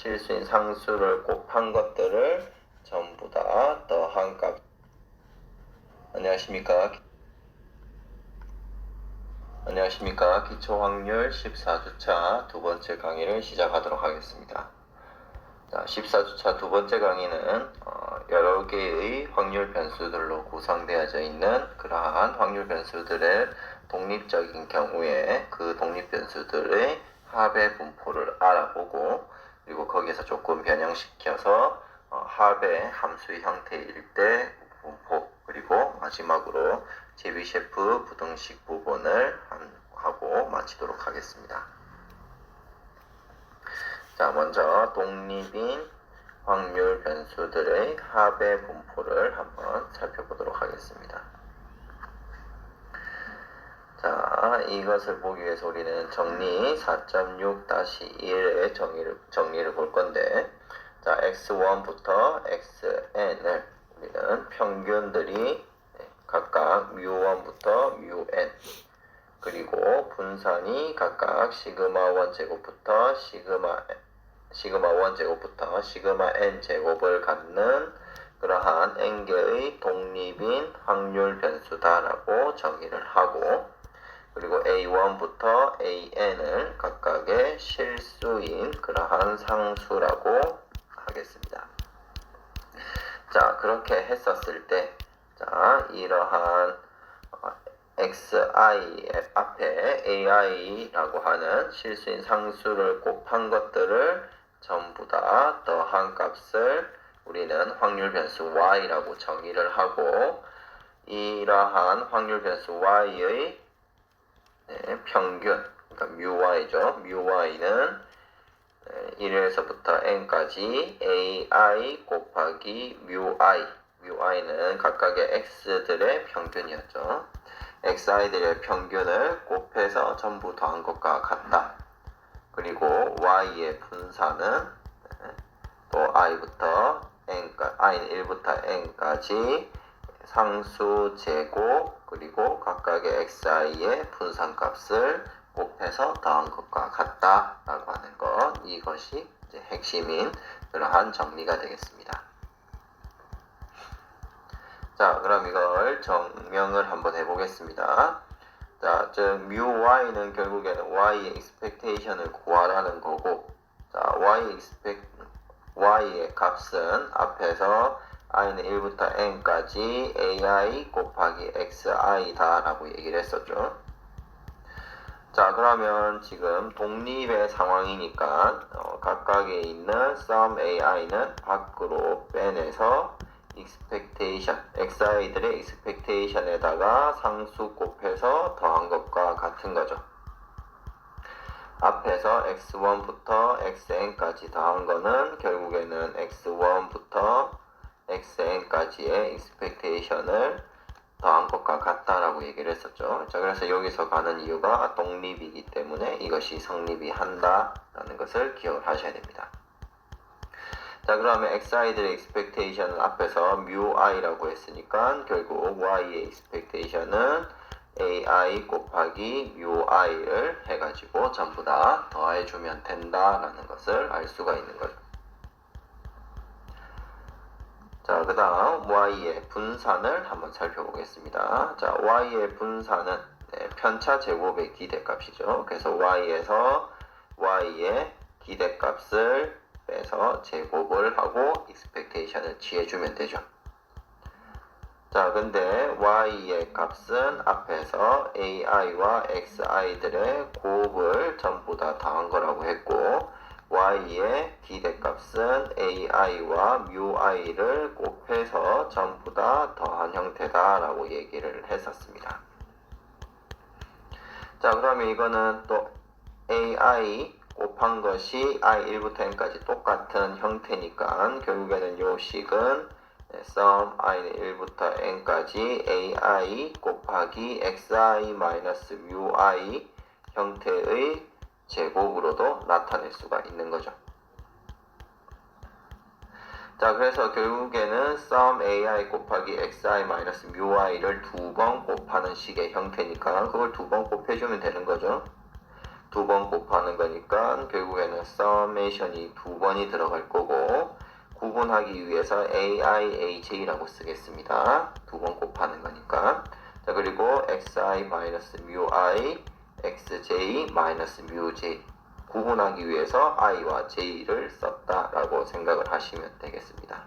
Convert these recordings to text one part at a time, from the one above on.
실수인 상수를 곱한 것들을 전부 다 더한 값. 안녕하십니까. 기초확률 14주차 두 번째 강의를 시작하도록 하겠습니다. 자, 14주차 두 번째 강의는 여러 개의 확률 변수들로 구성되어져 있는 그러한 확률 변수들의 독립적인 경우에 그 독립 변수들의 합의 분포를 알아보고, 그리고 거기에서 조금 변형시켜서 합의 함수의 형태일 때 분포, 그리고 마지막으로 제비셰프 부등식 부분을 하고 마치도록 하겠습니다. 자, 먼저 독립인 확률 변수들의 합의 분포를 한번 살펴보도록 하겠습니다. 자, 이것을 보기 위해서 우리는 정리 4.6-1의 정리를 볼 건데, 자, x1부터 xn을 우리는 평균들이 각각 mu1부터 mun, 그리고 분산이 각각 시그마1 제곱부터 시그마1 제곱부터 시그마 n 제곱을 갖는 그러한 n개의 독립인 확률 변수다라고 정의를 하고, 그리고 a1부터 an을 각각의 실수인 그러한 상수라고 하겠습니다. 자, 그렇게 했었을 때, 자, 이러한 xi 앞에 ai라고 하는 실수인 상수를 곱한 것들을 전부 다 더한 값을 우리는 확률 변수 y라고 정의를 하고, 이러한 확률 변수 y의 평균, 그러니까 μy죠. μy는 1에서부터 n까지 ai 곱하기 μi는 각각의 x들의 평균이었죠. xi들의 평균을 곱해서 전부 더한 것과 같다. 그리고 y의 분산은 또 i부터 n까지, i는 1부터 n까지 상수 제곱, 그리고 각각의 xi의 분산값을 곱해서 더한 것과 같다라고 하는 것, 이것이 이제 핵심인 그러한 정리가 되겠습니다. 자, 그럼 이걸 정명을 한번 해보겠습니다. 자, 즉 μy는 결국에는 y의 expectation을 구하라는 거고, 자, y의 값은 앞에서 i는 1부터 n까지 ai 곱하기 xi다 라고 얘기를 했었죠. 자, 그러면 지금 독립의 상황이니까 각각에 있는 sum ai는 밖으로 빼내서 expectation, xi들의 expectation에다가 상수 곱해서 더한 것과 같은 거죠. 앞에서 x1부터 xn까지 더한 거는 결국에는 x1부터 xn까지의 expectation을 더한 것과 같다라고 얘기를 했었죠. 자, 그래서 여기서 가는 이유가 독립이기 때문에 이것이 성립이 한다라는 것을 기억을 하셔야 됩니다. 자, 그러면 xi들의 expectation은 앞에서 mui라고 했으니까 결국 y의 expectation은 ai 곱하기 mui를 해가지고 전부 다 더해주면 된다라는 것을 알 수가 있는 거죠. 자, 그 다음 y의 분산을 한번 살펴보겠습니다. 자, y의 분산은 편차 제곱의 기대값이죠. 그래서 y에서 y의 기대값을 빼서 제곱을 하고 expectation을 취해주면 되죠. 자, 근데 y의 값은 앞에서 ai와 xi들의 곱을 전부 다 더한 거라고 했고, y의 기대값은 ai와 mui를 곱해서 전부 다 더한 형태다 라고 얘기를 했었습니다. 자, 그러면 이거는 또 ai 곱한 것이 i1부터 n까지 똑같은 형태니까 결국에는 요 식은 sum i는 1부터 n까지 ai 곱하기 xi-mui 형태의 제곱으로도 나타낼 수가 있는 거죠. 자, 그래서 결국에는 sum ai 곱하기 xi-mui를 두 번 곱하는 식의 형태니까 그걸 두 번 곱해주면 되는 거죠. 두 번 곱하는 거니까 결국에는 서메이션이 두 번이 들어갈 거고 구분하기 위해서 AIAJ라고 쓰겠습니다. 두 번 곱하는 거니까. 자, 그리고 XI 마이너스 뮤I XJ 마이너스 뮤J 구분하기 위해서 I와 J를 썼다라고 생각을 하시면 되겠습니다.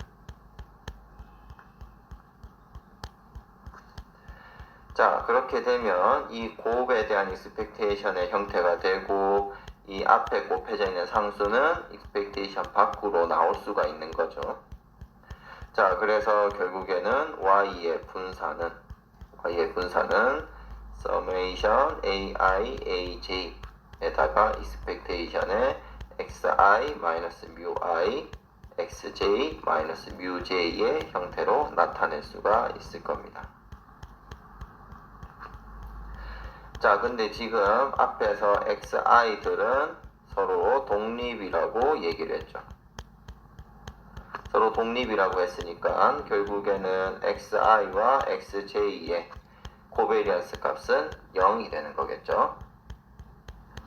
자, 그렇게 되면 이 곱에 대한 익스펙테이션의 형태가 되고 이 앞에 곱해져 있는 상수는 익스펙테이션 밖으로 나올 수가 있는 거죠. 자, 그래서 결국에는 y의 분사는 summation AIAJ 에다가 expectation의 xi-μi xj-μj의 형태로 나타낼 수가 있을 겁니다. 자, 근데 지금 앞에서 xi들은 서로 독립이라고 얘기를 했죠. 서로 독립이라고 했으니까 결국에는 xi와 xj의 코베리언스 값은 0이 되는 거겠죠.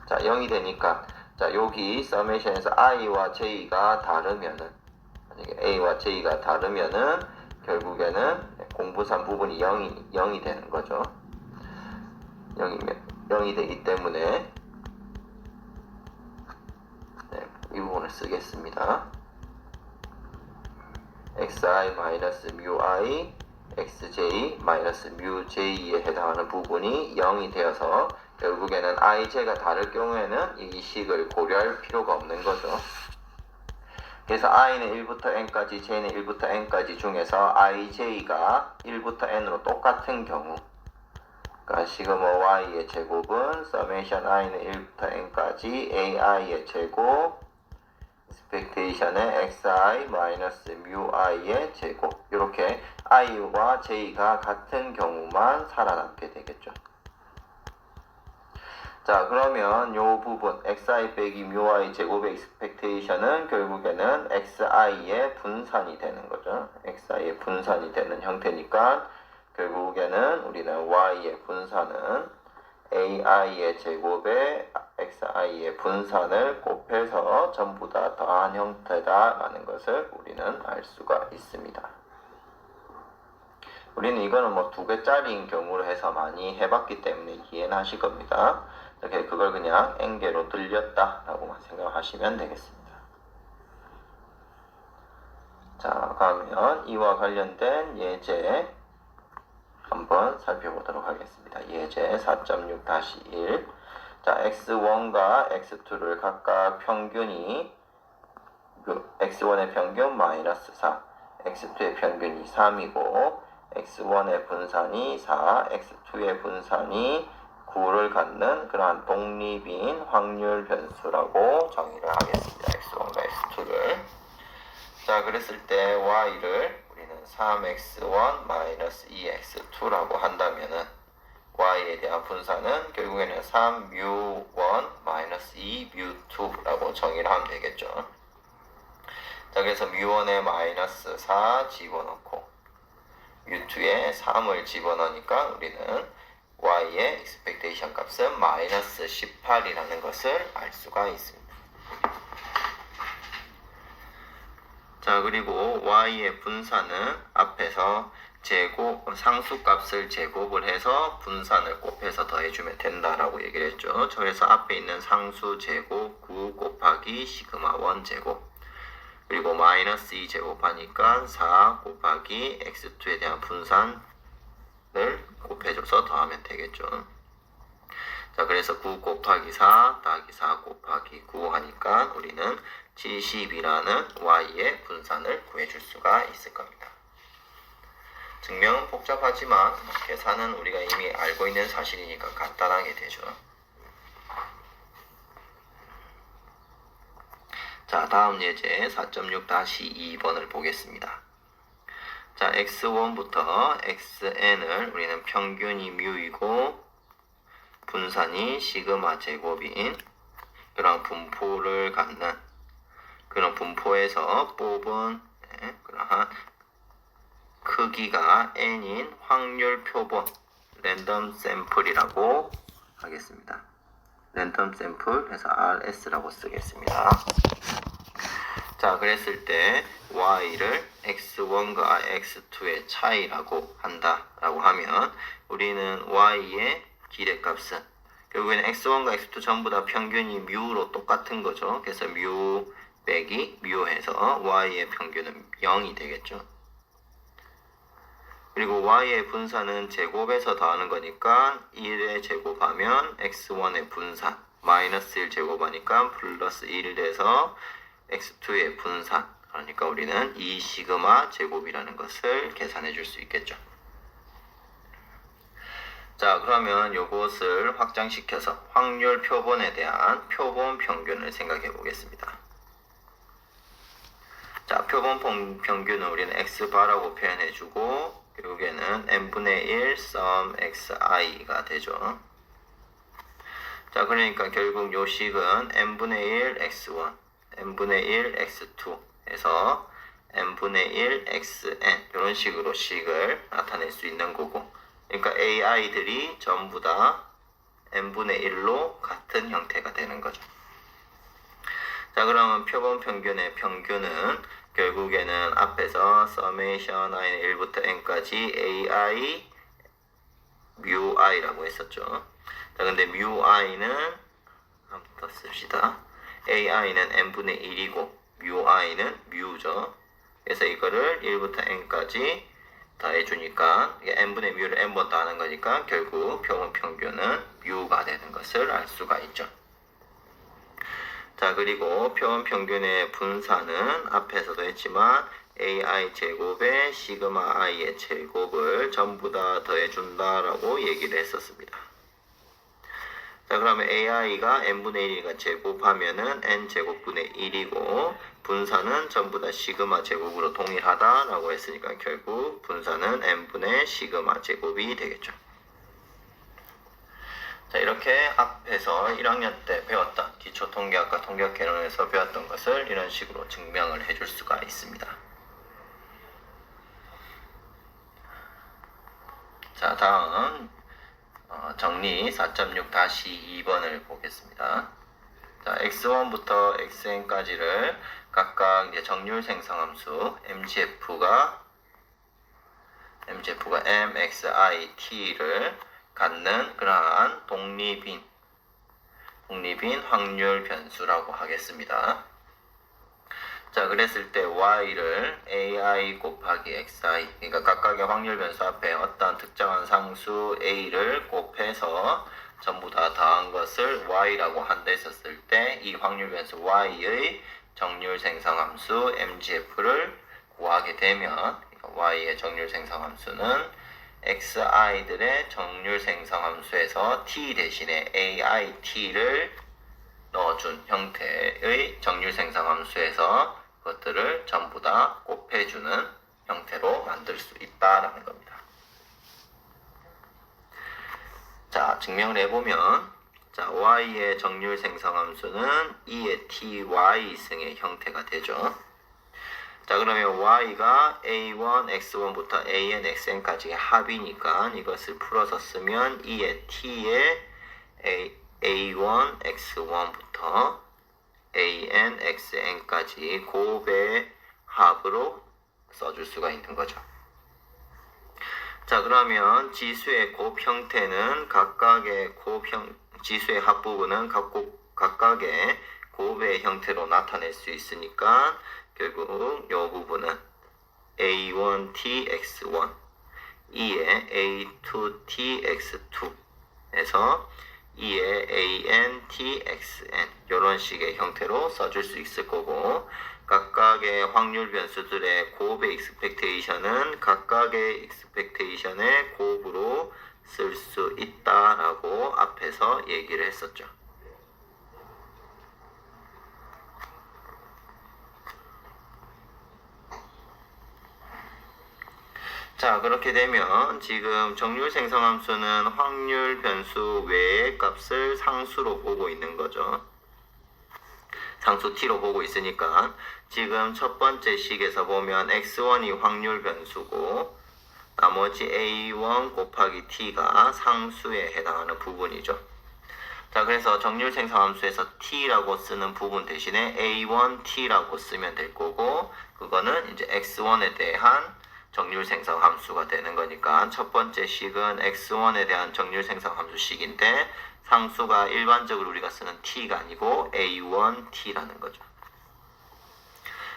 자, 0이 되니까 자, 여기 서메이션에서 i와 j가 다르면은 만약에 a와 j가 다르면은 결국에는 공분산 부분이 0이 되는 거죠. 0이 되기 때문에 이 부분을 쓰겠습니다. xi-μi xj-μj에 해당하는 부분이 0이 되어서 결국에는 ij가 다를 경우에는 이 식을 고려할 필요가 없는 거죠. 그래서 i는 1부터 n까지, j는 1부터 n까지 중에서 ij가 1부터 n으로 똑같은 경우, 그러니까 시그마 y의 제곱은 서메이션 i는 1부터 n까지 ai의 제곱 expectation의 xi-μi의 제곱, 이렇게 i와 j가 같은 경우만 살아남게 되겠죠. 자, 그러면 요 부분 xi 빼기 μi 제곱의 expectation은 결국에는 xi의 분산이 되는 거죠. xi의 분산이 되는 형태니까 결국에는 우리는 y의 분산은 ai의 제곱에 xi의 분산을 곱해서 전부 다 더한 형태다라는 것을 우리는 알 수가 있습니다. 우리는 이거는 뭐 2개짜리인 경우로 해서 많이 해봤기 때문에 이해는 하실 겁니다. 이렇게 그걸 그냥 n개로 늘렸다라고만 생각하시면 되겠습니다. 자, 그러면 이와 관련된 예제 한번 살펴보도록 하겠습니다. 예제 4.6-1. 자, x1과 x2를 각각 평균이 x1의 평균 마이너스 4, x2의 평균이 3이고 x1의 분산이 4, x2의 분산이 9를 갖는 그러한 독립인 확률 변수라고 정의를 하겠습니다. x1과 x2를. 자, 그랬을 때 y를 우리는 3x1 2x2라고 한다면은 y에 대한 분산은 결국에는 3mu1 2mu2라고 정의를 하면 되겠죠. 자, 그래서 mu1에 마이너스 4 집어넣고 mu2에 3을 집어넣으니까 우리는 y의 expectation 값은 마이너스 18이라는 것을 알 수가 있습니다. 자, 그리고 y의 분산은 앞에서 상수값을 제곱을 해서 분산을 곱해서 더해주면 된다라고 얘기를 했죠. 그래서 앞에 있는 상수 제곱 9 곱하기 시그마 1 제곱, 그리고 마이너스 2 제곱하니까 4 곱하기 x2에 대한 분산을 곱해줘서 더하면 되겠죠. 자, 그래서 9 곱하기 4 더하기 4 곱하기 9 하니까 우리는 70이라는 y의 분산을 구해줄 수가 있을 겁니다. 증명은 복잡하지만 계산은 우리가 이미 알고 있는 사실이니까 간단하게 되죠. 자, 다음 예제 4.6-2번을 보겠습니다. 자, x1부터 xn을 우리는 평균이 μ이고 분산이 시그마 제곱인 그런 분포를 갖는 그런 분포에서 뽑은 그러한 크기가 n인 확률 표본 랜덤 샘플이라고 하겠습니다. 랜덤 샘플 해서 RS라고 쓰겠습니다. 자, 그랬을 때 y를 x1과 x2의 차이라고 한다라고 하면 우리는 y의 기대값은 결국에는 x1과 x2 전부 다 평균이 뮤로 똑같은 거죠. 그래서 뮤 빼기 뮤 해서 y의 평균은 0이 되겠죠. 그리고 y의 분산은 제곱에서 더하는 거니까 1에 제곱하면 x1의 분산 마이너스 1 제곱하니까 플러스 1 돼서 x2의 분산, 그러니까 우리는 2 시그마 제곱이라는 것을 계산해 줄 수 있겠죠. 자, 그러면 요것을 확장시켜서 확률 표본에 대한 표본 평균을 생각해 보겠습니다. 자, 표본 평균은 우리는 x바라고 표현해 주고 결국에는 n분의 1 sum xi가 되죠. 자, 그러니까 결국 요 식은 n분의 1 x1 n분의 1 x2 해서 n분의 1 xn 이런 식으로 식을 나타낼 수 있는 거고, 그러니까 ai들이 전부 다 n분의 1로 같은 형태가 되는 거죠. 자, 그러면 표본 평균의 평균은 결국에는 앞에서 summation i는 1부터 n까지 ai mu i라고 했었죠. 자, 근데 mu i는 한 번 더 씁시다. ai는 n분의 1이고 mui는 mu죠. 그래서 이거를 1부터 n까지 더해주니까 n분의 mu를 n번 더하는 거니까 결국 표본 평균은 mu가 되는 것을 알 수가 있죠. 자, 그리고 표본 평균의 분산은 앞에서도 했지만 ai 제곱에 시그마 i의 제곱을 전부 다 더해준다라고 얘기를 했었습니다. 자, 그러면 ai가 n분의 1이니까 제곱하면은 n제곱분의 1이고 분산은 전부 다 시그마 제곱으로 동일하다라고 했으니까 결국 분산은 n분의 시그마 제곱이 되겠죠. 자, 이렇게 앞에서 1학년 때 배웠던 기초통계학과 통계학개론에서 배웠던 것을 이런 식으로 증명을 해줄 수가 있습니다. 자, 다음 정리 4.6-2번을 보겠습니다. 자, x1부터 xn까지를 각각 이제 정률 생성함수 MGF가 m, x, i, t를 갖는 그러한 독립인 확률 변수라고 하겠습니다. 자, 그랬을 때 y를 ai 곱하기 xi, 그러니까 각각의 확률 변수 앞에 어떤 특정한 상수 a를 곱해서 전부 다 더한 것을 y라고 한다 했었을 때 이 확률 변수 y의 정률 생성함수 mgf를 구하게 되면 y의 정률 생성함수는 xi들의 정률 생성함수에서 t 대신에 ait를 넣어준 형태의 정률 생성함수에서 그것들을 전부 다 곱해주는 형태로 만들 수 있다라는 겁니다. 자, 증명을 해보면 자, y의 정률 생성함수는 2의 ty 승의 형태가 되죠. 자, 그러면 y가 a1, x1부터 an, xn까지의 합이니까 이것을 풀어서 쓰면 2의 t의 a1, x1부터 an, xn까지 곱의 합으로 써줄 수가 있는 거죠. 자, 그러면 지수의 곱 형태는 각각의 지수의 합부분은 각각의 곱의 형태로 나타낼 수 있으니까 결국 이 부분은 a1t x1 2의 a2t x2 에서 2의 AN, TXN 이런 식의 형태로 써줄 수 있을 거고, 각각의 확률 변수들의 곱의 익스펙테이션은 각각의 익스펙테이션의 곱으로 쓸 수 있다라고 앞에서 얘기를 했었죠. 자, 그렇게 되면 지금 정률 생성함수는 확률 변수 외의 값을 상수로 보고 있는 거죠. 상수 t로 보고 있으니까 지금 첫 번째 식에서 보면 x1이 확률 변수고 나머지 a1 곱하기 t가 상수에 해당하는 부분이죠. 자, 자, 그래서 정률 생성함수에서 t라고 쓰는 부분 대신에 a1t라고 쓰면 될 거고, 그거는 이제 x1에 대한 정률 생성함수가 되는 거니까 첫 번째 식은 x1에 대한 정률 생성함수식인데 상수가 일반적으로 우리가 쓰는 t가 아니고 a1t라는 거죠.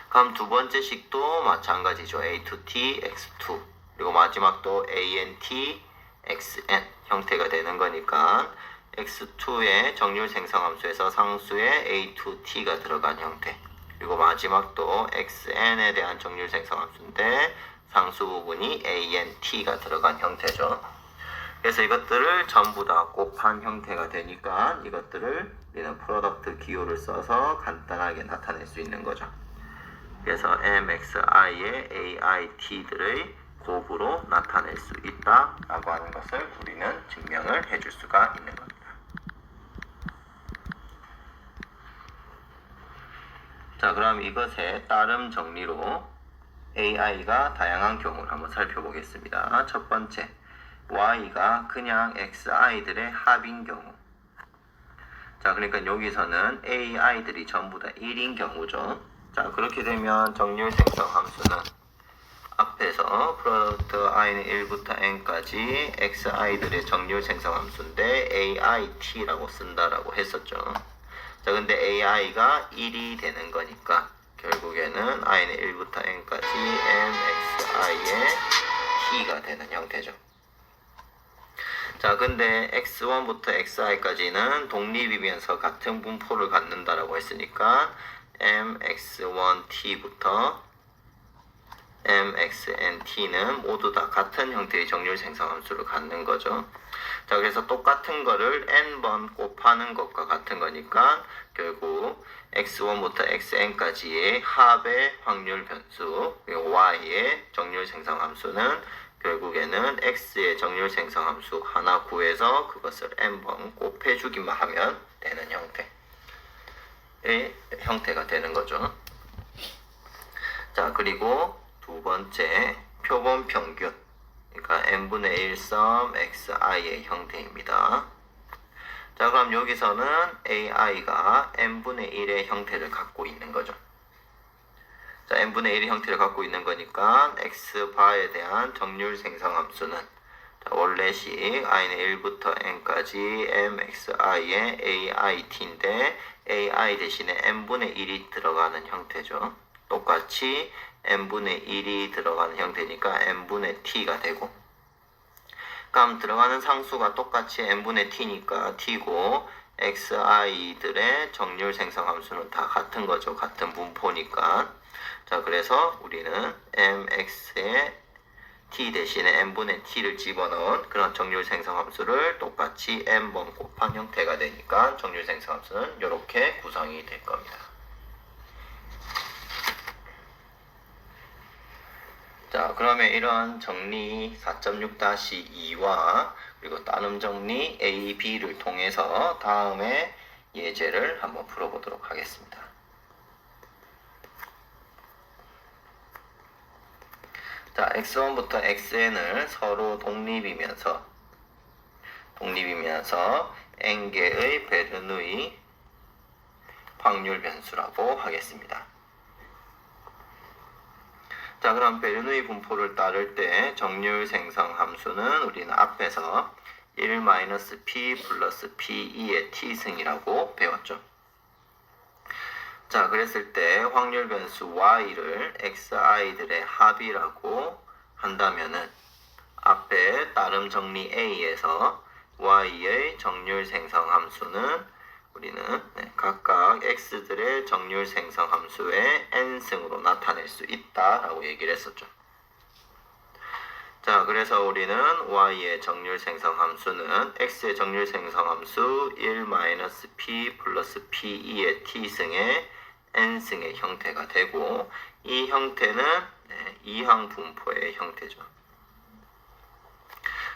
그럼 두 번째 식도 마찬가지죠. a2t, x2 그리고 마지막도 ant, xn 형태가 되는 거니까 x2의 정률 생성함수에서 상수에 a2t가 들어간 형태, 그리고 마지막도 xn에 대한 정률 생성함수인데 상수 부분이 ant가 들어간 형태죠. 그래서 이것들을 전부 다 곱한 형태가 되니까 이것들을 우리는 프로덕트 기호를 써서 간단하게 나타낼 수 있는 거죠. 그래서 mxi의 ait들의 곱으로 나타낼 수 있다라고 하는 것을 우리는 증명을 해줄 수가 있는 겁니다. 자, 그럼 이것의 따름 정리로 ai가 다양한 경우를 한번 살펴보겠습니다. 첫 번째, y가 그냥 xi들의 합인 경우. 자, 그러니까 여기서는 ai들이 전부 다 1인 경우죠. 자, 그렇게 되면 정률 생성 함수는 앞에서 프로덕트 i는 1부터 n까지 xi들의 정률 생성 함수인데 ait라고 쓴다라고 했었죠. 자, 근데 ai가 1이 되는 거니까 결국에는 i는 1부터 n까지 mxi의 t가 되는 형태죠. 자, 근데 x1부터 xi까지는 독립이면서 같은 분포를 갖는다라고 했으니까 mx1t부터 mxnt는 모두 다 같은 형태의 정률 생성함수를 갖는 거죠. 자, 그래서 똑같은 거를 n번 곱하는 것과 같은 거니까 결국 x1부터 xn까지의 합의 확률 변수, 그리고 y의 정률 생성함수는 결국에는 x의 정률 생성함수 하나 구해서 그것을 n번 곱해주기만 하면 되는 형태의 형태가 되는 거죠. 자, 그리고 두 번째, 표본 평균, 그러니까 n분의 1 썸 xi의 형태입니다. 자, 그럼 여기서는 ai가 n분의 1의 형태를 갖고 있는 거죠. 자, n분의 1의 형태를 갖고 있는 거니까 x바에 대한 정률 생성함수는 원래식 i는 1부터 n까지 mxi의 ait인데 ai 대신에 n분의 1이 들어가는 형태죠. 똑같이 n분의 1이 들어가는 형태니까 n분의 t가 되고, 그럼 들어가는 상수가 똑같이 n분의 t니까 t고 xi들의 정률 생성함수는 다 같은 거죠. 같은 분포니까. 자, 그래서 우리는 mx의 t 대신에 n분의 t를 집어넣은 그런 정률 생성함수를 똑같이 n번 곱한 형태가 되니까 정률 생성함수는 이렇게 구성이 될 겁니다. 자, 그러면 이런 정리 4.6-2와 그리고 따름 정리 A, B를 통해서 다음에 예제를 한번 풀어보도록 하겠습니다. 자, x1부터 xn을 서로 독립이면서 n개의 베르누이 확률 변수라고 하겠습니다. 자, 그럼 베르누이 분포를 따를 때 정률 생성 함수는 우리는 앞에서 1-p 플러스 p2의 t승이라고 배웠죠. 자, 그랬을 때 확률 변수 y를 xi들의 합이라고 한다면은 앞에 따름 정리 a에서 y의 정률 생성 함수는 우리는 각각 x들의 정률 생성 함수의 n승으로 나타낼 수 있다라고 얘기를 했었죠. 자, 그래서 우리는 y의 정률 생성 함수는 x의 정률 생성 함수 1-p 플러스 p2의 t승의 n승의 형태가 되고, 이 형태는 이항 분포의 형태죠.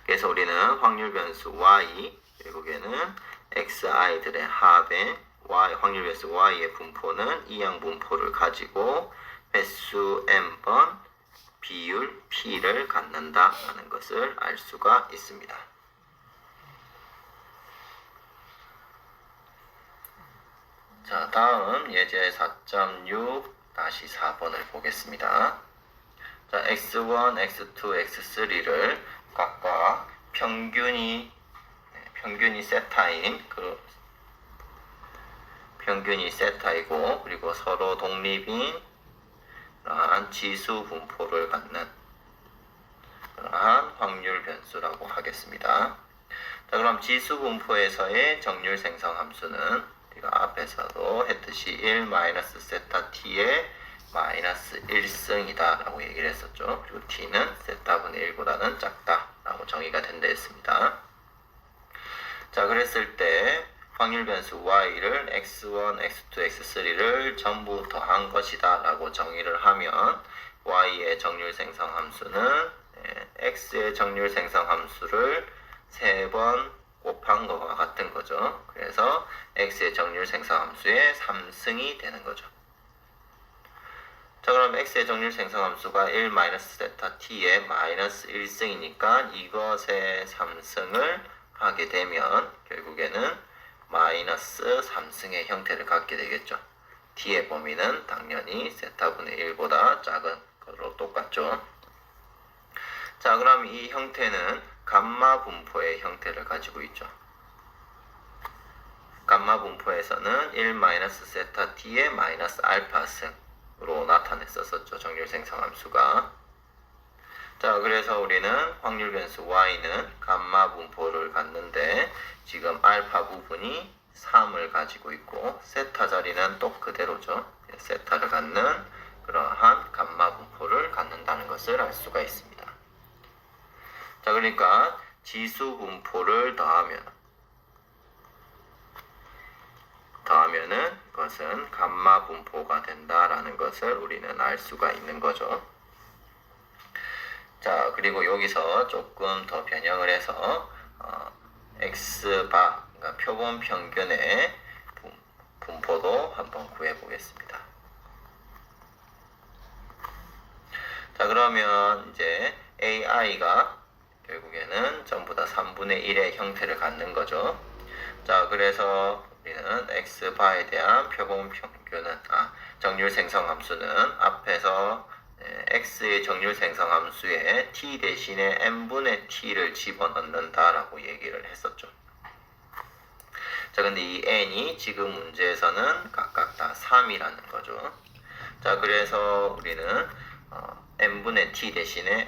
그래서 우리는 확률 변수 y, 결국에는 xi들의 합의 확률 변수 y의 분포는 이항 분포를 가지고 횟수 n번 비율 p를 갖는다라는 것을 알 수가 있습니다. 자, 다음 예제 4.6-4번을 보겠습니다. 자, x1, x2, x3를 각각 평균이 세타이고 그리고 서로 독립인 그러한 지수 분포를 갖는 그러한 확률 변수라고 하겠습니다. 자, 그럼 지수 분포에서의 정률 생성 함수는 우리가 앞에서도 했듯이 1 세타 t의 마이너스 1승이다 라고 얘기를 했었죠. 그리고 t는 세타분의 1보다는 작다 라고 정의가 된다 했습니다. 자, 그랬을 때 확률 변수 y를 x1, x2, x3를 전부 더한 것이다 라고 정의를 하면 y의 정률 생성 함수는 x의 정률 생성 함수를 3번 곱한 것과 같은 거죠. 그래서 x의 정률 생성 함수의 3승이 되는 거죠. 자, 그럼 x의 정률 생성 함수가 1 세타 t의 마이너스 1승이니까 이것의 3승을 하게 되면 결국에는 마이너스 3승의 형태를 갖게 되겠죠. t의 범위는 당연히 세타분의 1보다 작은 것으로 똑같죠. 자, 그럼 이 형태는 감마 분포의 형태를 가지고 있죠. 감마 분포에서는 1 세타 t의 마이너스 알파승으로 나타냈었죠. 정률 생성 함수가. 자, 그래서 우리는 확률 변수 y는 감마 분포를 갖는데 지금 알파 부분이 3을 가지고 있고 세타 자리는 또 그대로죠. 세타를 갖는 그러한 감마 분포를 갖는다는 것을 알 수가 있습니다. 자, 그러니까 지수 분포를 더하면은 이것은 감마 분포가 된다라는 것을 우리는 알 수가 있는 거죠. 자, 그리고 여기서 조금 더 변형을 해서 x바, 그러니까 표본 평균의 분포도 한번 구해 보겠습니다. 자, 그러면 이제 ai가 결국에는 전부 다 3분의 1의 형태를 갖는 거죠. 자, 그래서 우리는 x바에 대한 표본 평균은 정률 생성 함수는 앞에서 x의 정률 생성 함수에 t 대신에 n분의 t를 집어넣는다라고 얘기를 했었죠. 자, 근데 이 n이 지금 문제에서는 각각 다 3이라는 거죠. 자, 그래서 우리는 n분의 t 대신에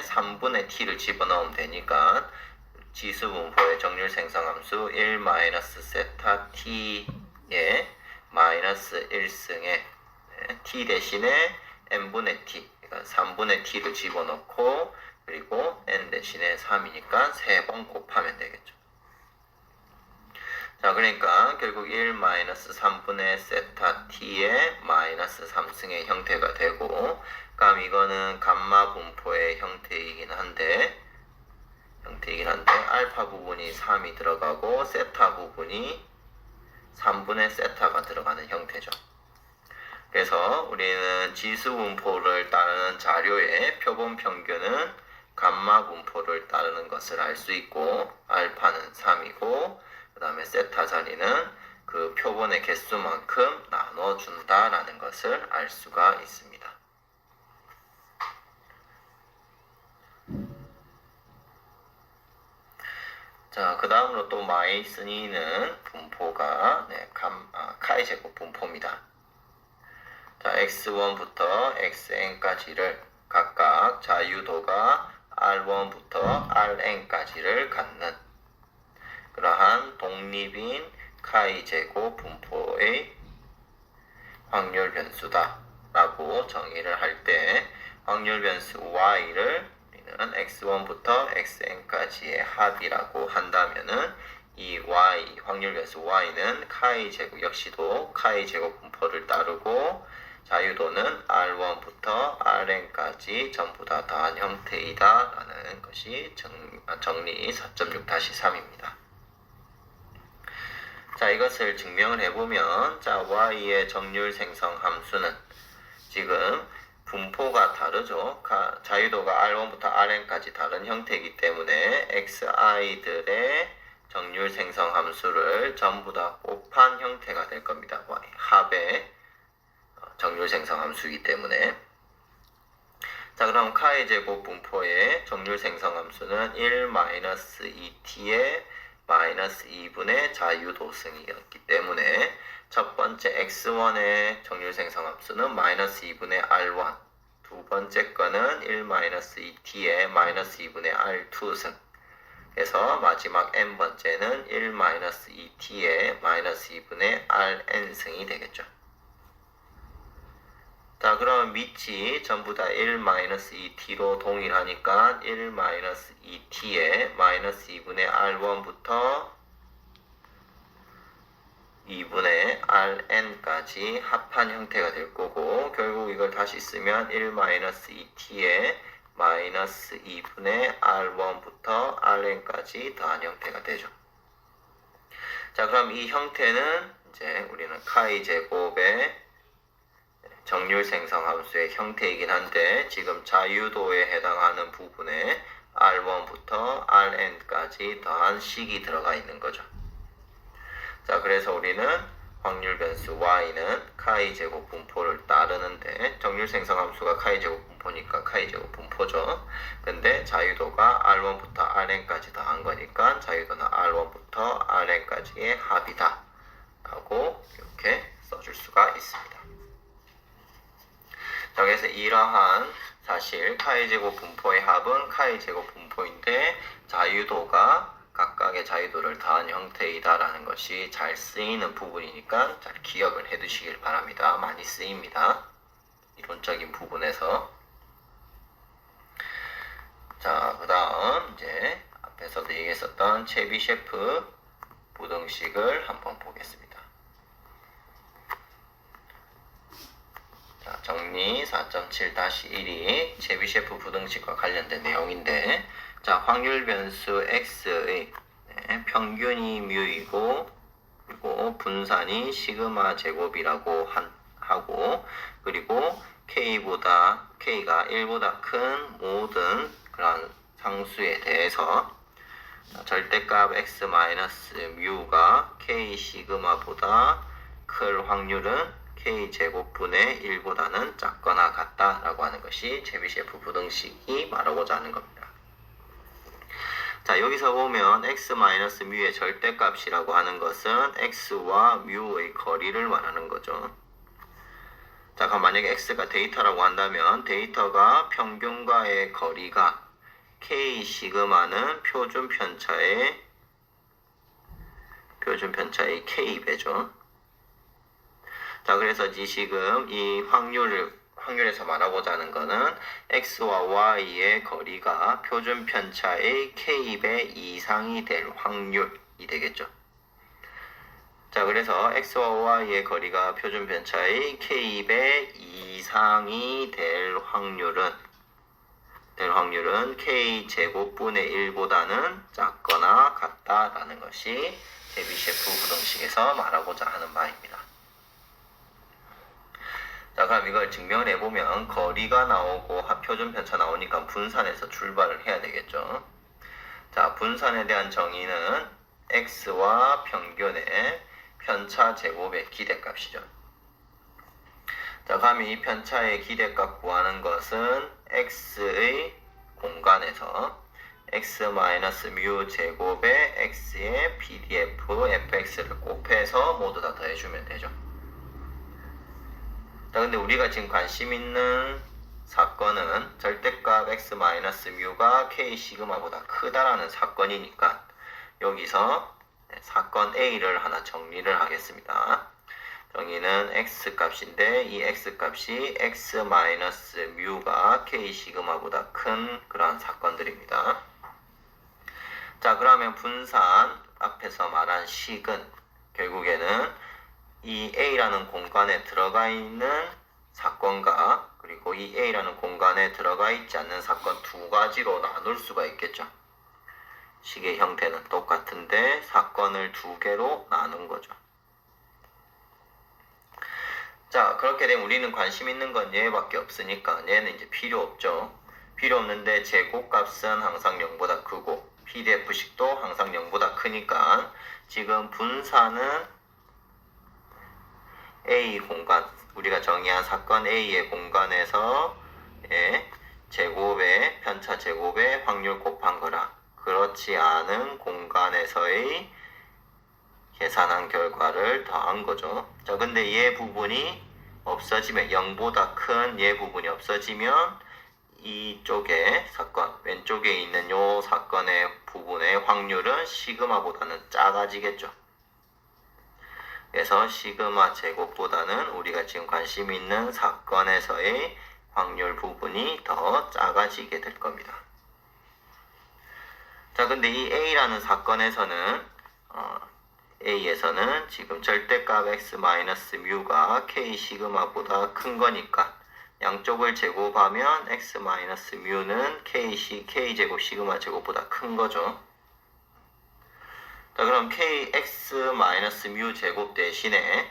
3분의 t를 집어넣으면 되니까 지수 분포의 정률 생성 함수 1 세타 t의 마이너스 1승에 t 대신에 n분의 t, 그러니까 3분의 t를 집어넣고 그리고 n 대신에 3이니까 3번 곱하면 되겠죠. 자, 그러니까 결국 1 3분의 세타 t의 마이너스 3승의 형태가 되고, 그럼 이거는 감마 분포의 형태이긴 한데 알파 부분이 3이 들어가고 세타 부분이 3분의 세타가 들어가는 형태죠. 그래서 우리는 지수 분포를 따르는 자료의 표본 평균은 감마 분포를 따르는 것을 알 수 있고, 알파는 3이고 그 다음에 세타 자리는 그 표본의 개수만큼 나눠준다라는 것을 알 수가 있습니다. 자, 그 다음으로 또 많이 쓰이는 분포가 카이 제곱 분포입니다. 자, x1부터 xn까지를 각각 자유도가 r1부터 rn까지를 갖는 그러한 독립인 카이 제곱 분포의 확률 변수다 라고 정의를 할 때 확률 변수 y를 우리는 x1부터 xn까지의 합이라고 한다면은 이 y, 확률 변수 y는 카이 제곱 역시도 카이 제곱 분포를 따르고 자유도는 r1부터 rn까지 전부 다 더한 형태이다 라는 것이 정리 4.6-3입니다. 자, 이것을 증명을 해보면, 자, y의 정률 생성 함수는 지금 분포가 다르죠. 자유도가 r1부터 rn까지 다른 형태이기 때문에 xi들의 정률 생성 함수를 전부 다 곱한 형태가 될 겁니다. 합의 정률 생성 함수이기 때문에. 자, 그럼 카의 제곱 분포의 정률 생성 함수는 1-2t의 마이너스 2분의 자유도승이었기 때문에 첫 번째 x1의 정률 생성 함수는 마이너스 2분의 r1, 두 번째 거는 1-2t의 마이너스 2분의 r2승, 그래서 마지막 n번째는 1-2t의 마이너스 2분의 rn승이 되겠죠. 자, 그럼 밑이 전부 다 1-2t로 동일하니까 1-2t의 마이너스 2분의 r1부터 2분의 rn까지 합한 형태가 될 거고, 결국 이걸 다시 쓰면 1-2t의 마이너스 2분의 r1부터 rn까지 더한 형태가 되죠. 자, 그럼 이 형태는 이제 우리는 카이 제곱의 정률 생성 함수의 형태이긴 한데, 지금 자유도에 해당하는 부분에 r1부터 rn까지 더한 식이 들어가 있는 거죠. 자, 그래서 우리는 확률 변수 y는 카이 제곱 분포를 따르는데, 정률 생성 함수가 카이 제곱 분포니까 카이 제곱 분포죠. 근데 자유도가 r1부터 rn까지 더한 거니까 자유도는 r1부터 rn까지의 합이다 라고 이렇게 써줄 수가 있습니다. 자, 그래서 이러한 사실 카이 제곱 분포의 합은 카이 제곱 분포인데 자유도가 각각의 자유도를 더한 형태이다 라는 것이 잘 쓰이는 부분이니까 잘 기억을 해 두시길 바랍니다. 많이 쓰입니다. 이론적인 부분에서. 자, 그 다음 이제 앞에서도 얘기했었던 체비셰프 부등식을 한번 보겠습니다. 자, 정리 4.7-1이 체비셰프 부등식과 관련된 내용인데, 자, 확률 변수 x의 평균이 뮤이고, 그리고 분산이 시그마 제곱이라고 하고, 그리고 k가 1보다 큰 모든 그런 상수에 대해서 절대값 x-뮤가 k 시그마보다 클 확률은 k 제곱분의 1보다는 작거나 같다 라고 하는 것이 체비셰프 부등식이 말하고자 하는 겁니다. 자, 여기서 보면 x-뮤의 절대값이라고 하는 것은 x와 뮤의 거리를 말하는 거죠. 자, 그럼 만약에 x가 데이터라고 한다면 데이터가 평균과의 거리가 k 시그마는 표준 편차의 k배죠. 자, 그래서 지금 이 확률에서 말하고자 하는 거는 x와 y의 거리가 표준 편차의 k배 이상이 될 확률이 되겠죠. 자, 그래서 x와 y의 거리가 표준 편차의 k배 이상이 될 확률은 k 제곱분의 1보다는 작거나 같다라는 것이 체비셰프 부등식에서 말하고자 하는 바입니다. 자, 그럼 이걸 증명을 해보면 거리가 나오고 표준 편차 나오니까 분산해서 출발을 해야 되겠죠. 자, 분산에 대한 정의는 x와 평균의 편차 제곱의 기대값이죠. 자, 그럼 이 편차의 기대값 구하는 것은 x의 공간에서 x-뮤 제곱에 x의 pdf fx를 곱해서 모두 다 더해주면 되죠. 자, 근데 우리가 지금 관심 있는 사건은 절대값 x-뮤가 k 시그마보다 크다라는 사건이니까 여기서 사건 A를 하나 정리를 하겠습니다. 정의는 x값인데 이 x값이 x-뮤가 k 시그마보다 큰 그런 사건들입니다. 자, 그러면 분산 앞에서 말한 식은 결국에는 이 A라는 공간에 들어가 있는 사건과 그리고 이 A라는 공간에 들어가 있지 않는 사건 두 가지로 나눌 수가 있겠죠. 식의 형태는 똑같은데 사건을 두 개로 나눈 거죠. 자, 그렇게 되면 우리는 관심 있는 건 얘밖에 없으니까 얘는 이제 필요 없죠. 필요 없는데 제곱값은 항상 0보다 크고 PDF식도 항상 0보다 크니까 지금 분사는 A 공간, 우리가 정의한 사건 A의 공간에서 제곱의 편차 제곱의 확률 곱한 거라. 그렇지 않은 공간에서의 계산한 결과를 더한 거죠. 자, 근데 얘 부분이 없어지면 0보다 큰 얘 부분이 없어지면 이쪽에 사건, 왼쪽에 있는 요 사건의 부분의 확률은 시그마보다는 작아지겠죠. 그래서 시그마 제곱보다는 우리가 지금 관심 있는 사건에서의 확률 부분이 더 작아지게 될 겁니다. 자, 근데 이 A라는 사건에서는 A에서는 지금 절대값 x-뮤가 K 시그마보다 큰 거니까 양쪽을 제곱하면 x-뮤는 K제곱 시그마 제곱보다 큰 거죠. 자, 그럼 Kx-뮤 제곱 대신에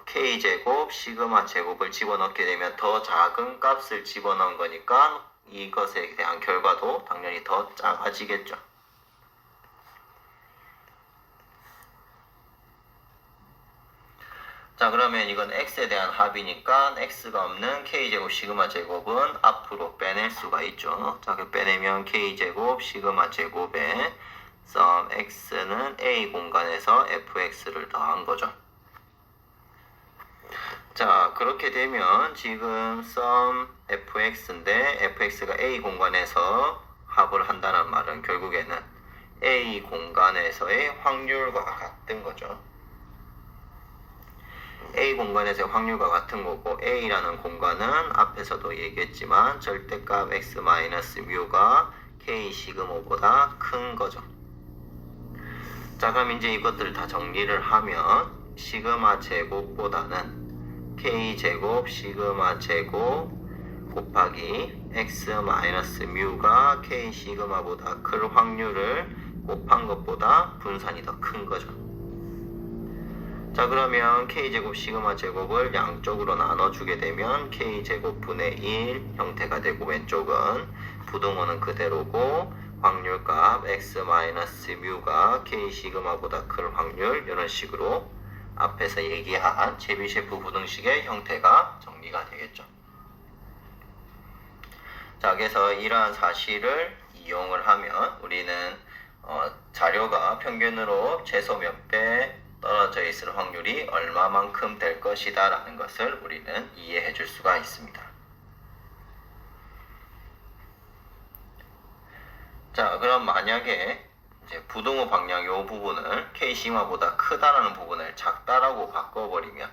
K제곱 시그마 제곱을 집어넣게 되면 더 작은 값을 집어넣은 거니까 이것에 대한 결과도 당연히 더 작아지겠죠. 자, 그러면 이건 x에 대한 합이니까 x가 없는 k제곱 시그마 제곱은 앞으로 빼낼 수가 있죠. 자, 빼내면 k제곱 시그마 제곱에 sum x는 a 공간에서 fx를 더한 거죠. 자, 그렇게 되면 지금 sum fx인데 fx가 a 공간에서 합을 한다는 말은 결국에는 a 공간에서의 확률과 같은 거죠. A 공간에서의 확률과 같은 거고 A라는 공간은 앞에서도 얘기했지만 절대값 x-뮤가 K 시그모보다 큰 거죠. 자, 그럼 이제 이것들을 다 정리를 하면 시그마 제곱보다는 K 제곱 시그마 제곱 곱하기 x-뮤가 K 시그마보다 클 확률을 곱한 것보다 분산이 더 큰 거죠. 자, 그러면 K제곱 시그마 제곱을 양쪽으로 나눠주게 되면 K제곱분의 1 형태가 되고 왼쪽은 부등호는 그대로고 확률값 x-뮤가 K 시그마보다 클 확률 이런 식으로 앞에서 얘기한 체비셰프 부등식의 형태가 정리가 되겠죠. 자, 그래서 이러한 사실을 이용을 하면 우리는 자료가 평균으로 최소 몇 배 떨어져 있을 확률이 얼마만큼 될 것이다 라는 것을 우리는 이해해 줄 수가 있습니다. 자, 그럼 만약에 이제 부등호 방향 요 부분을 K 시그마보다 크다라는 부분을 작다라고 바꿔버리면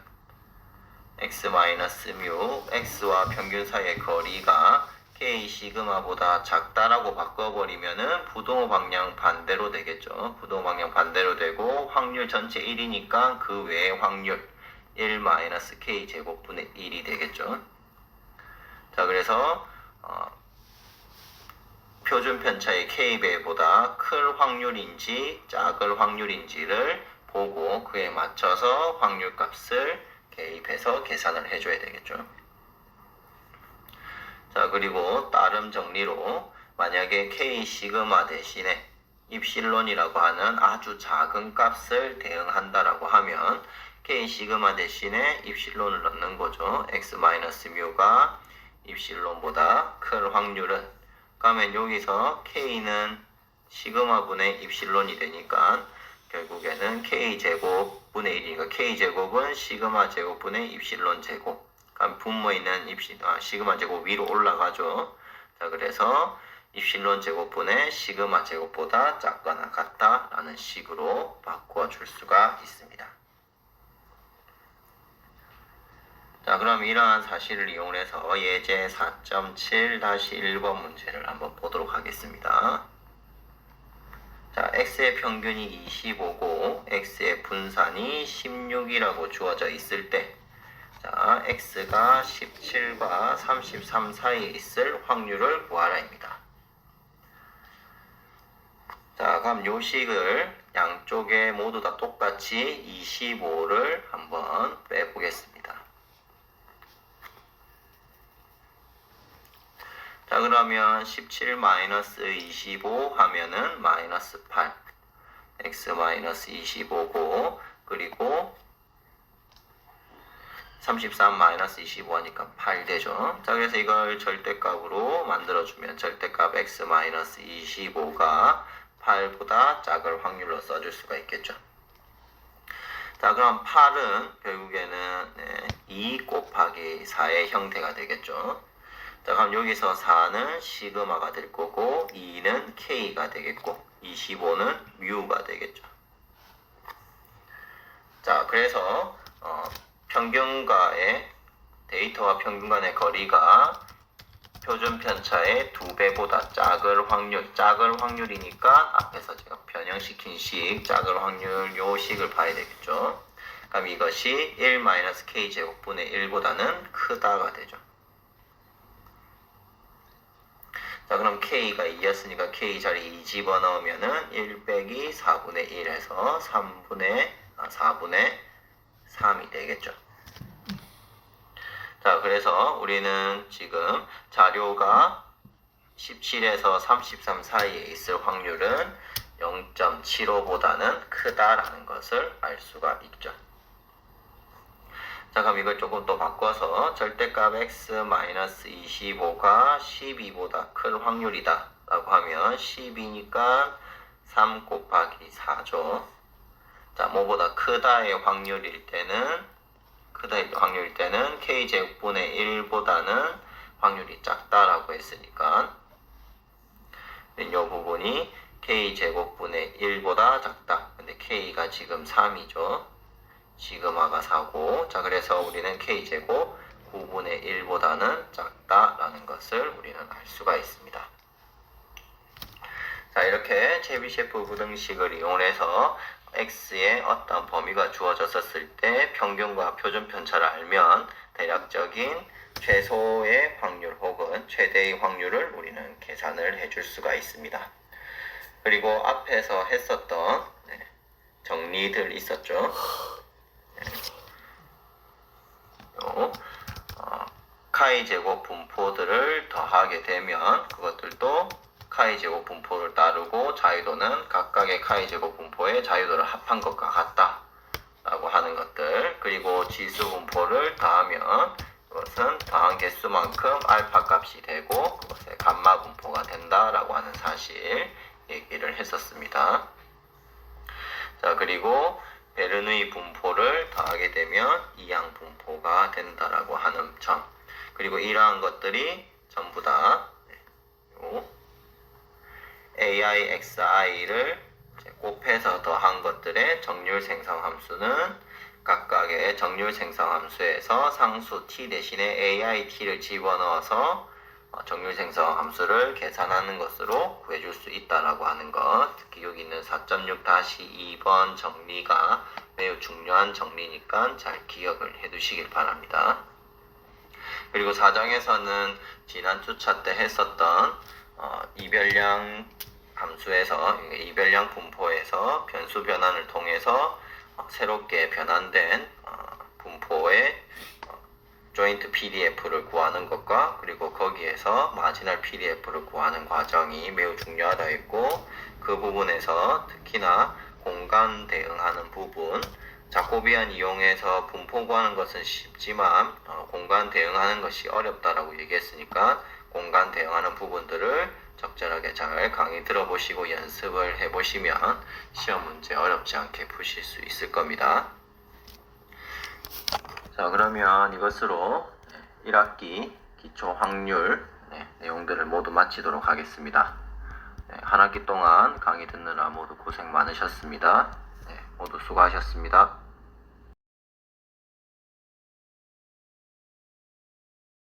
x-뮤, x와 평균 사이의 거리가 K 시그마보다 작다라고 바꿔버리면은 부등호 방향 반대로 되겠죠. 부등호 방향 반대로 되고 확률 전체 1이니까 그 외의 확률 1-K 제곱분의 1이 되겠죠. 자, 그래서 표준 편차의 K배보다 클 확률인지 작을 확률인지를 보고 그에 맞춰서 확률 값을 개입해서 계산을 해줘야 되겠죠. 자, 그리고 따름 정리로 만약에 K 시그마 대신에 입실론이라고 하는 아주 작은 값을 대응한다라고 하면 K 시그마 대신에 입실론을 넣는 거죠. x-뮤가 입실론보다 큰 확률은 그러면 여기서 K는 시그마분의 입실론이 되니까 결국에는 K제곱분의 1이니까 K제곱은 시그마 제곱분의 입실론 제곱. 분모에 있는 시그마 제곱 위로 올라가죠. 자, 그래서 입실론 제곱분의 시그마 제곱보다 작거나 같다라는 식으로 바꿔줄 수가 있습니다. 자, 그럼 이러한 사실을 이용해서 예제 4.7-1번 문제를 한번 보도록 하겠습니다. 자, x의 평균이 25고 x의 분산이 16이라고 주어져 있을 때 자, x가 17과 33 사이에 있을 확률을 구하라입니다. 자, 그럼 요 식을 양쪽에 모두 다 똑같이 25를 한번 빼보겠습니다. 자, 자, 그러면 17 마이너스 25 하면은 마이너스 8. x 마이너스 25고, 그리고 33 마이너스 25 하니까 8 되죠. 자, 그래서 이걸 절대값으로 만들어주면 절대값 x 마이너스 25가 8보다 작을 확률로 써줄 수가 있겠죠. 자, 그럼 8은 결국에는 2 곱하기 4의 형태가 되겠죠. 자, 그럼 여기서 4는 시그마가 될 거고 2는 k가 되겠고 25는 뮤가 되겠죠. 자, 그래서 평균과의 데이터와 평균 간의 거리가 표준 편차의 2배보다 작을 확률이니까 앞에서 제가 변형시킨 식, 작을 확률 요 식을 봐야 되겠죠. 그럼 이것이 1-k제곱분의 1보다는 크다가 되죠. 자, 그럼 k가 2였으니까 k 자리 2 집어넣으면은 1 빼기 4분의 1 해서 4분의 3이 되겠죠. 자, 그래서 우리는 지금 자료가 17에서 33 사이에 있을 확률은 0.75보다는 크다라는 것을 알 수가 있죠. 자, 그럼 이걸 조금 더 바꿔서 절대값 x-25가 12보다 클 확률이다 라고 하면 12니까 3 곱하기 4죠. 자, 뭐보다 크다의 확률일 때는 k제곱분의 1보다는 확률이 작다라고 했으니까 이 부분이 k제곱분의 1보다 작다. 근데 k가 지금 3이죠. 시그마가 4고, 자, 그래서 우리는 k제곱 9분의 1보다는 작다라는 것을 우리는 알 수가 있습니다. 자, 이렇게 체비셰프 부등식을 이용해서 x의 어떤 범위가 주어졌을 때 평균과 표준 편차를 알면 대략적인 최소의 확률 혹은 최대의 확률을 우리는 계산을 해줄 수가 있습니다. 그리고 앞에서 했었던 정리들 있었죠. 카이 제곱 분포들을 더하게 되면 그것들도 카이 제곱 분포를 따르고 자유도는 각각의 카이 제곱 분포의 자유도를 합한 것과 같다 라고 하는 것들, 그리고 지수 분포를 더하면 그것은 더한 개수만큼 알파 값이 되고 그것의 감마 분포가 된다 라고 하는 사실 얘기를 했었습니다. 자, 그리고 베르누이 분포를 더하게 되면 이항 분포가 된다라고 하는 점, 그리고 이러한 것들이 전부 다 AI, XI를 곱해서 더한 것들의 정률 생성 함수는 각각의 정률 생성 함수에서 상수 t 대신에 AIT를 집어넣어서 정률 생성 함수를 계산하는 것으로 구해줄 수 있다라고 하는 것, 특히 여기 있는 4.6-2번 정리가 매우 중요한 정리니까 잘 기억을 해두시길 바랍니다. 그리고 4장에서는 지난 주차 때 했었던 이별량 함수에서 이별량 분포에서 변수 변환을 통해서 새롭게 변환된 분포의 조인트 PDF를 구하는 것과 그리고 거기에서 마지널 PDF를 구하는 과정이 매우 중요하다 했고, 그 부분에서 특히나 공간 대응하는 부분, 자코비안 이용해서 분포 구하는 것은 쉽지만 공간 대응하는 것이 어렵다라고 얘기했으니까 공간 대응하는 부분들을 적절하게 잘 강의 들어보시고 연습을 해보시면 시험 문제 어렵지 않게 푸실 수 있을 겁니다. 자, 그러면 이것으로 1학기 기초 확률 내용들을 모두 마치도록 하겠습니다. 한 학기 동안 강의 듣느라 모두 고생 많으셨습니다. 모두 수고하셨습니다.